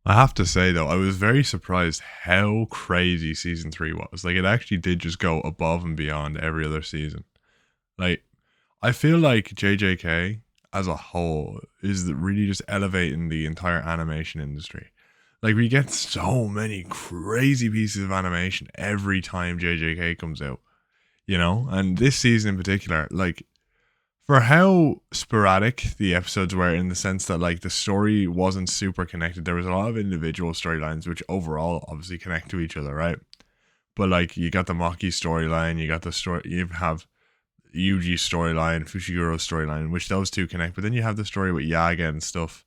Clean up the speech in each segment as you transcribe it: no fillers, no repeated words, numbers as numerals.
I have to say though, I was very surprised how crazy season three was. Like it actually did just go above and beyond every other season. Like I feel like JJK as a whole is really just elevating the entire animation industry. Like we get so many crazy pieces of animation every time JJK comes out, and this season in particular, like for how sporadic the episodes were in the sense that like the story wasn't super connected. There was a lot of individual storylines which overall obviously connect to each other, right? But like you got the Maki storyline, you got the story, you have Yuji's storyline, Fushiguro's storyline, which those two connect. But then you have the story with Yaga and stuff,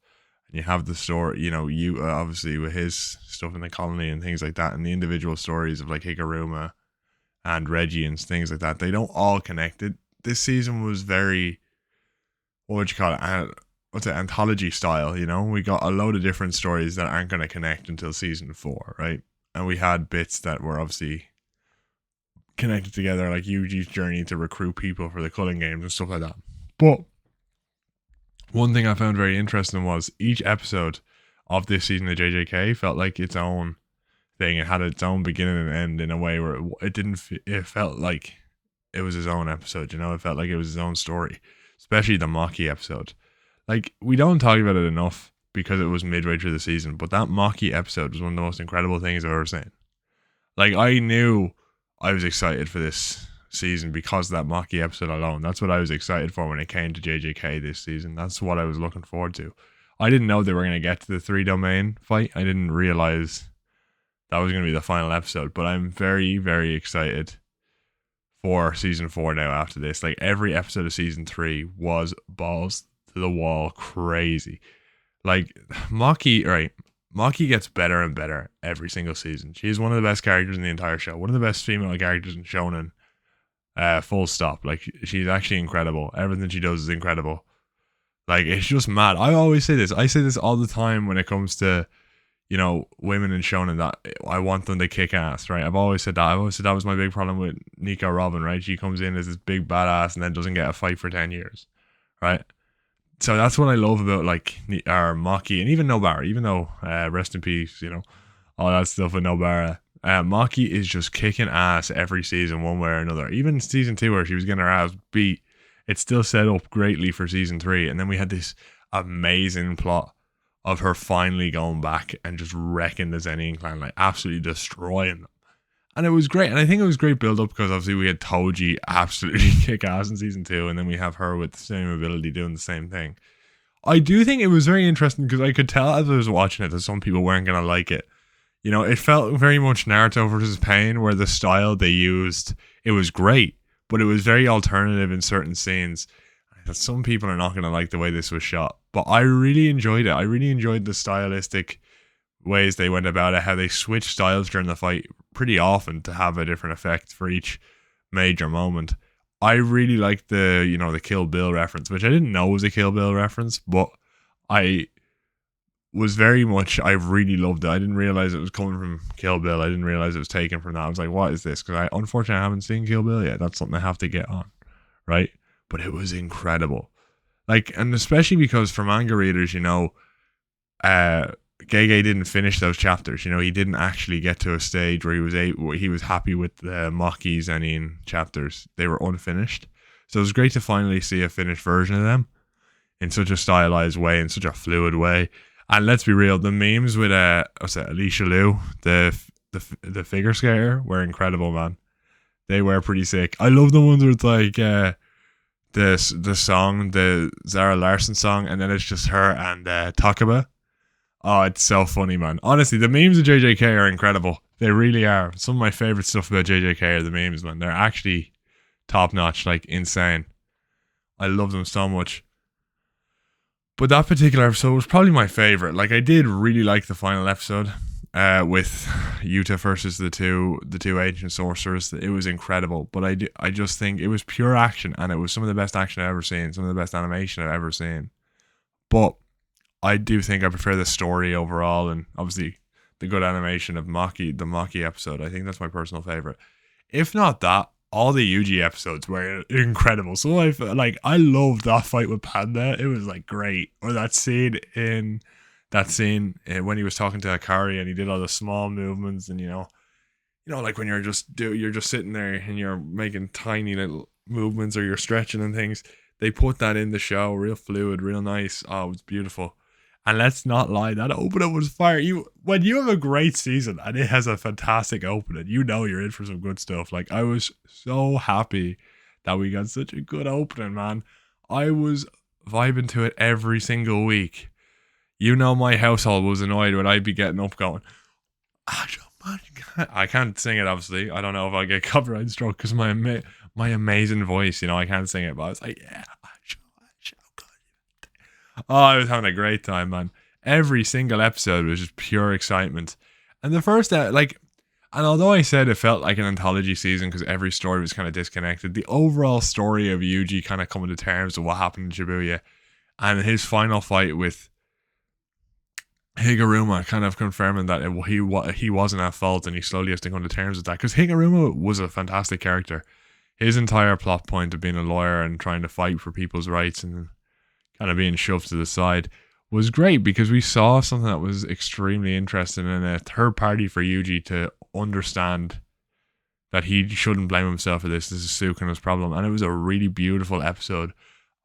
and you have the story, you obviously with his stuff in the colony and things like that, and the individual stories of like Higuruma and Reggie and things like that. They don't all connect. This season was very, what would you call it? What's it? Anthology style. We got a load of different stories that aren't going to connect until season four, right? And we had bits that were obviously connected together, like Yuji's journey to recruit people for the culling games and stuff like that. But one thing I found very interesting was each episode of this season of JJK felt like its own thing. It had its own beginning and end in a way where it didn't. It felt like it was his own episode. It felt like it was his own story, especially the Maki episode. Like we don't talk about it enough because it was midway through the season, but that Maki episode was one of the most incredible things I've ever seen. Like I knew I was excited for this season because of that Maki episode alone. That's what I was excited for when it came to JJK this season. That's what I was looking forward to. I didn't know they were going to get to the three domain fight. I didn't realize that was going to be the final episode, but I'm very, very excited for season four now after this. Like every episode of season three was balls to the wall crazy. Like Maki, right? Maki gets better and better every single season. She's one of the best characters in the entire show. One of the best female characters in Shonen. Full stop. Like she's actually incredible. Everything she does is incredible. Like it's just mad. I always say this. I say this all the time when it comes to women in shonen, that I want them to kick ass, right? I've always said that. I've always said that was my big problem with Nico Robin, right? She comes in as this big badass and then doesn't get a fight for 10 years, right? So that's what I love about like our Maki and even Nobara, even though rest in peace, all that stuff with Nobara. Maki is just kicking ass every season, one way or another. Even season two, where she was getting her ass beat, it's still set up greatly for season three. And then we had this amazing plot of her finally going back and just wrecking the Zenian clan, like absolutely destroying them. And it was great. And I think it was great build up because obviously we had Toji absolutely kick ass in season two, and then we have her with the same ability doing the same thing. I do think it was very interesting because I could tell as I was watching it that some people weren't going to like it. It felt very much Naruto versus Pain, where the style they used, it was great, but it was very alternative in certain scenes. That some people are not going to like the way this was shot, but I really enjoyed it. I really enjoyed the stylistic ways they went about it, how they switched styles during the fight pretty often to have a different effect for each major moment. I really liked the Kill Bill reference, which I didn't know was a Kill Bill reference, but I really loved it. I didn't realize it was coming from Kill Bill. I didn't realize it was taken from that. I was like, what is this? Because I unfortunately haven't seen Kill Bill yet. That's something I have to get on, right? But it was incredible. Like, and especially because for manga readers, Gege didn't finish those chapters. He didn't actually get to a stage where he was happy with the Maki Zenin chapters. They were unfinished. So it was great to finally see a finished version of them in such a stylized way, in such a fluid way. And let's be real, the memes with Alicia Liu, the figure skater, were incredible, man. They were pretty sick. I love the ones where it's like the song, the Zara Larson song, and then it's just her and Takaba. Oh, it's so funny, man. Honestly, the memes of JJK are incredible. They really are. Some of my favorite stuff about JJK are the memes, man. They're actually top notch, like insane. I love them so much. But that particular episode was probably my favorite. Like, I did really like the final episode with Yuta versus the two ancient sorcerers. It was incredible. But I just think it was pure action, and it was some of the best action I've ever seen, some of the best animation I've ever seen. But I do think I prefer the story overall, and obviously the good animation of the Maki episode. I think that's my personal favorite. If not that, all the Yuji episodes were incredible. So I loved that fight with Panda. It was like great. Or that scene in That scene when he was talking to Akari and he did all the small movements, and like when you're just sitting there and you're making tiny little movements or you're stretching and things. They put that in the show, real fluid, real nice. Oh, it was beautiful. And let's not lie, that opening was fire. When you have a great season and it has a fantastic opening, you're in for some good stuff. Like, I was so happy that we got such a good opening, man. I was vibing to it every single week. My household was annoyed when I'd be getting up going, I can't sing it, obviously. I don't know if I'll get copyright struck because my amazing voice, I can't sing it, but I was like, yeah, oh, I was having a great time, man. Every single episode was just pure excitement. And the first, and although I said it felt like an anthology season because every story was kind of disconnected, the overall story of Yuji kind of coming to terms with what happened in Shibuya and his final fight with Higuruma kind of confirming that he wasn't at fault, and he slowly has to come to terms with that, because Higuruma was a fantastic character. His entire plot point of being a lawyer and trying to fight for people's rights and kind of being shoved to the side was great, because we saw something that was extremely interesting in a third party for Yuji to understand that he shouldn't blame himself for this. This is Sukuna's problem. And it was a really beautiful episode.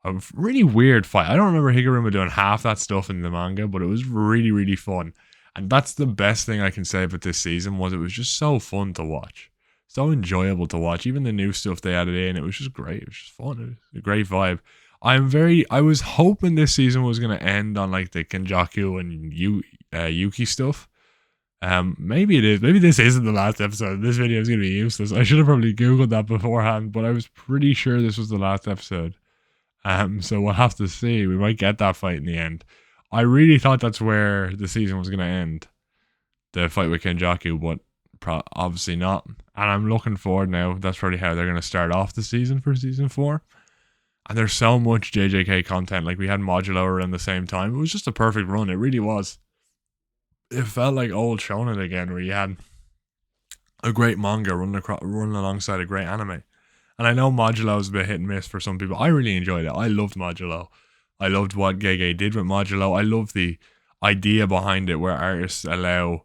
A really weird fight. I don't remember Higuruma doing half that stuff in the manga, but it was really, really fun. And that's the best thing I can say about this season, was it was just so fun to watch. So enjoyable to watch. Even the new stuff they added in, it was just great. It was just fun. It was a great vibe. I was hoping this season was going to end on like the Kenjaku and Yuki stuff. Maybe it is. Maybe this isn't the last episode. This video is going to be useless. I should have probably Googled that beforehand, but I was pretty sure this was the last episode. So we'll have to see. We might get that fight in the end. I really thought that's where the season was going to end, the fight with Kenjaku, but obviously not. And I'm looking forward now. That's probably how they're going to start off the season for season 4. And there's so much JJK content. Like, we had Modulo around the same time. It was just a perfect run. It really was. It felt like old shonen again, where you had a great manga running alongside a great anime. And I know Modulo was a bit hit and miss for some people. I really enjoyed it. I loved Modulo. I loved what Gege did with Modulo. I love the idea behind it, where artists allow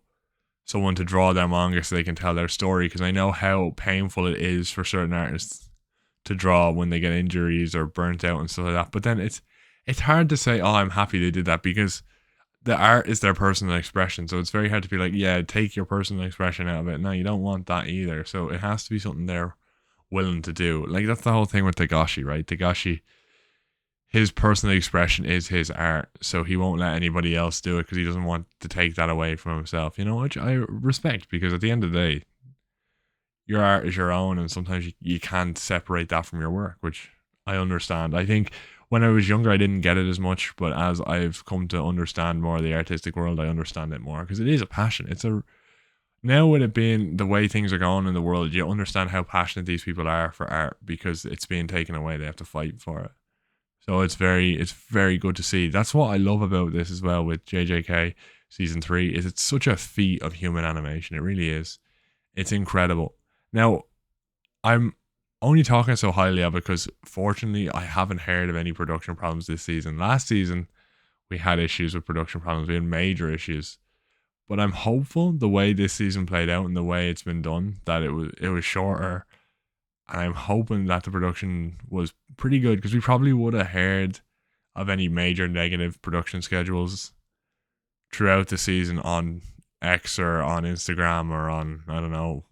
someone to draw their manga so they can tell their story, because I know how painful it is for certain artists to draw when they get injuries or burnt out and stuff like that. But then it's hard to say, oh, I'm happy they did that, because the art is their personal expression. So it's very hard to be like, yeah, take your personal expression out of it. No, you don't want that either. So it has to be something they're willing to do. Like, that's the whole thing with Tagashi, right? Tagashi, his personal expression is his art, so he won't let anybody else do it because he doesn't want to take that away from himself, which I respect, because at the end of the day, your art is your own, and sometimes you can't separate that from your work, which I understand. I think when I was younger, I didn't get it as much, but as I've come to understand more of the artistic world, I understand it more, because it is a passion. Now, with it being the way things are going in the world, you understand how passionate these people are for art, because it's being taken away. They have to fight for it. So it's very good to see. That's what I love about this as well with JJK season 3, is it's such a feat of human animation. It really is. It's incredible. Now, I'm only talking so highly of it because, fortunately, I haven't heard of any production problems this season. Last season, we had issues with production problems. We had major issues. But I'm hopeful the way this season played out and the way it's been done, that it was shorter. And I'm hoping that the production was pretty good, because we probably would have heard of any major negative production schedules throughout the season on X or on Instagram or on, I don't know,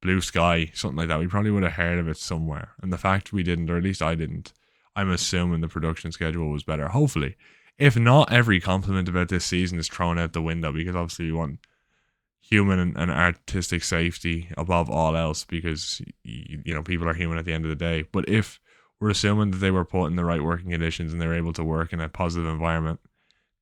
Blue Sky, something like that. We probably would have heard of it somewhere. And the fact we didn't, or at least I didn't, I'm assuming the production schedule was better. Hopefully. If not, every compliment about this season is thrown out the window, because obviously we want human and artistic safety above all else, because people are human at the end of the day. But if we're assuming that they were put in the right working conditions and they were able to work in a positive environment,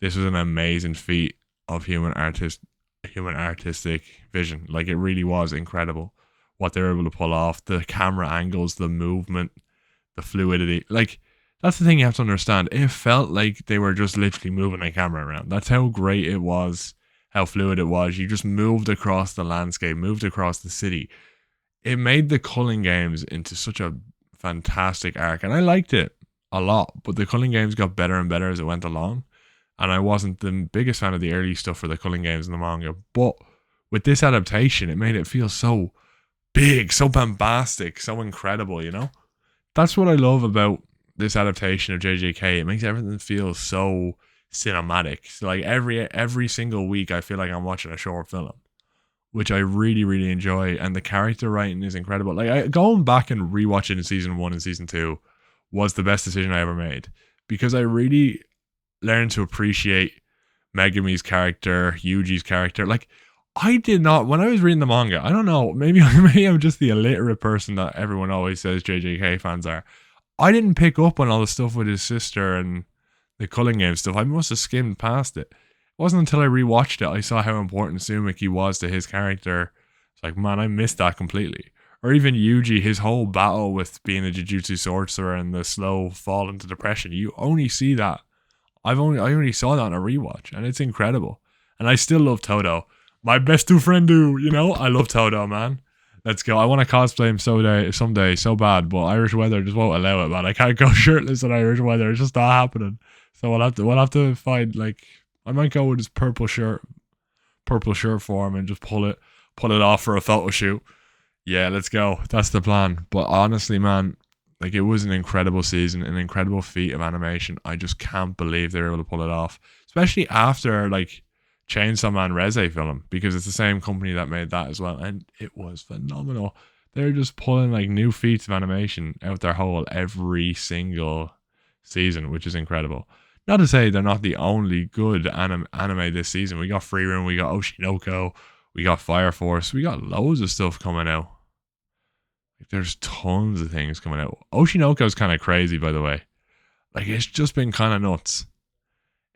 this was an amazing feat of human artistic vision. Like, it really was incredible what they were able to pull off. The camera angles, the movement, the fluidity. Like, that's the thing you have to understand. It felt like they were just literally moving a camera around. That's how great it was, how fluid it was. You just moved across the landscape, moved across the city. It made the Culling games into such a fantastic arc, and I liked it a lot. But the Culling games got better and better as it went along. and I wasn't the biggest fan of the early stuff for the Culling games in the manga. But with this adaptation, it made it feel so big, so bombastic, so incredible, you know? That's what I love about this adaptation of JJK. It makes everything feel so cinematic. So like every single week I feel like I'm watching a short film, which I really, really enjoy. And the character writing is incredible. Like going back and rewatching season 1 and season 2 was the best decision I ever made, because I really learned to appreciate Megumi's character, Yuji's character. Like, I did not, when I was reading the manga, I don't know, maybe I'm just the illiterate person that everyone always says JJK fans are. I didn't pick up on all the stuff with his sister and the Culling game stuff. I must have skimmed past it. It wasn't until I rewatched it I saw how important Sumiki was to his character. It's like, man, I missed that completely. Or even Yuji, his whole battle with being a Jujutsu sorcerer and the slow fall into depression. You only see that. I only saw that on a rewatch, and it's incredible. And I still love Todo. My best two friend do, you know? I love Todo, man. Let's go. I want to cosplay him someday so bad, but Irish weather just won't allow it, man. I can't go shirtless in Irish weather. It's just not happening. So we'll have to find, like, I might go with his purple shirt form and just pull it off for a photo shoot. Yeah, let's go. That's the plan. But honestly, man, like, it was an incredible season, an incredible feat of animation. I just can't believe they were able to pull it off, especially after like Chainsaw Man Reze film, because it's the same company that made that as well, and it was phenomenal. They're just pulling like new feats of animation out their hole every single season, which is incredible. Not to say they're not the only good anime this season. We got Free Room, we got Oshinoko, we got Fire Force, we got loads of stuff coming out. Like, there's tons of things coming out. Oshinoko's kind of crazy, by the way. Like, it's just been kind of nuts.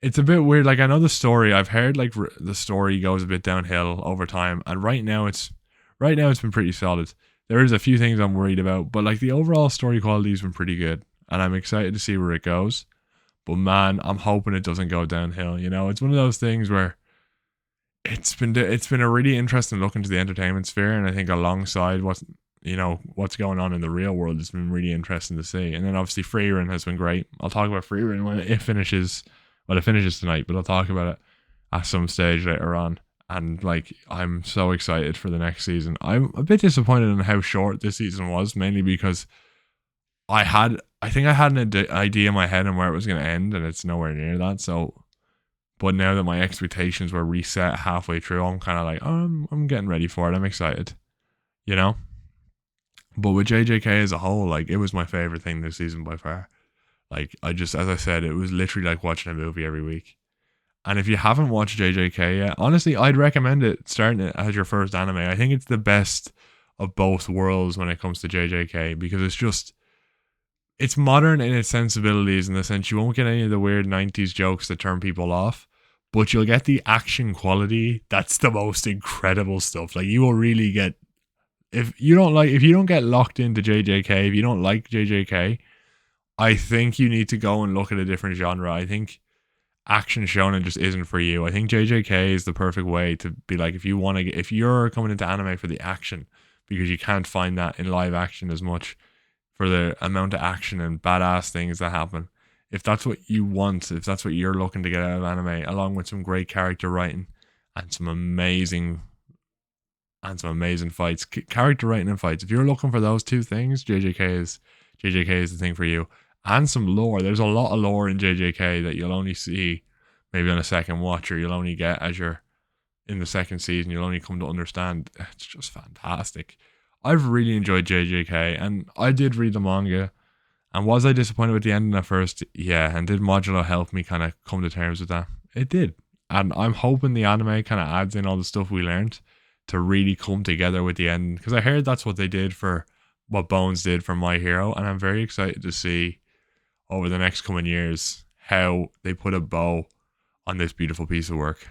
It's a bit weird. Like, I know the story. I've heard like the story goes a bit downhill over time, and right now it's been pretty solid. There is a few things I'm worried about, but like the overall story quality has been pretty good, and I'm excited to see where it goes. But man, I'm hoping it doesn't go downhill. You know, it's one of those things where it's been a really interesting look into the entertainment sphere, and I think alongside what's going on in the real world, it's been really interesting to see. And then obviously Freerun has been great. I'll talk about Freerun when it finishes. Well, it finishes tonight, but I'll talk about it at some stage later on. And like, I'm so excited for the next season. I'm a bit disappointed in how short this season was, mainly because I think I had an idea in my head on where it was going to end, and it's nowhere near that. So, but now that my expectations were reset halfway through, I'm kind of like, I'm getting ready for it. I'm excited, you know. But with JJK as a whole, like, it was my favorite thing this season by far. Like, as I said, it was literally like watching a movie every week. And if you haven't watched JJK yet, honestly, I'd recommend it, starting it as your first anime. I think it's the best of both worlds when it comes to JJK, because it's modern in its sensibilities, in the sense you won't get any of the weird 90s jokes that turn people off, but you'll get the action quality. That's the most incredible stuff. Like, you will really get, if you don't get locked into JJK, if you don't like JJK, I think you need to go and look at a different genre. I think action shonen just isn't for you. I think JJK is the perfect way to be like, if you're coming into anime for the action, because you can't find that in live action as much, for the amount of action and badass things that happen. If that's what you want, if that's what you're looking to get out of anime, along with some great character writing and some amazing fights, character writing and fights. If you're looking for those two things, JJK is the thing for you. And some lore. There's a lot of lore in JJK that you'll only see maybe on a second watch, or you'll only get as you're in the second season. You'll only come to understand. It's just fantastic. I've really enjoyed JJK, and I did read the manga. And was I disappointed with the ending at first? Yeah. And did Modulo help me kind of come to terms with that? It did. And I'm hoping the anime kind of adds in all the stuff we learned to really come together with the end, because I heard that's what they did for what Bones did for My Hero, and I'm very excited to see over the next coming years how they put a bow on this beautiful piece of work.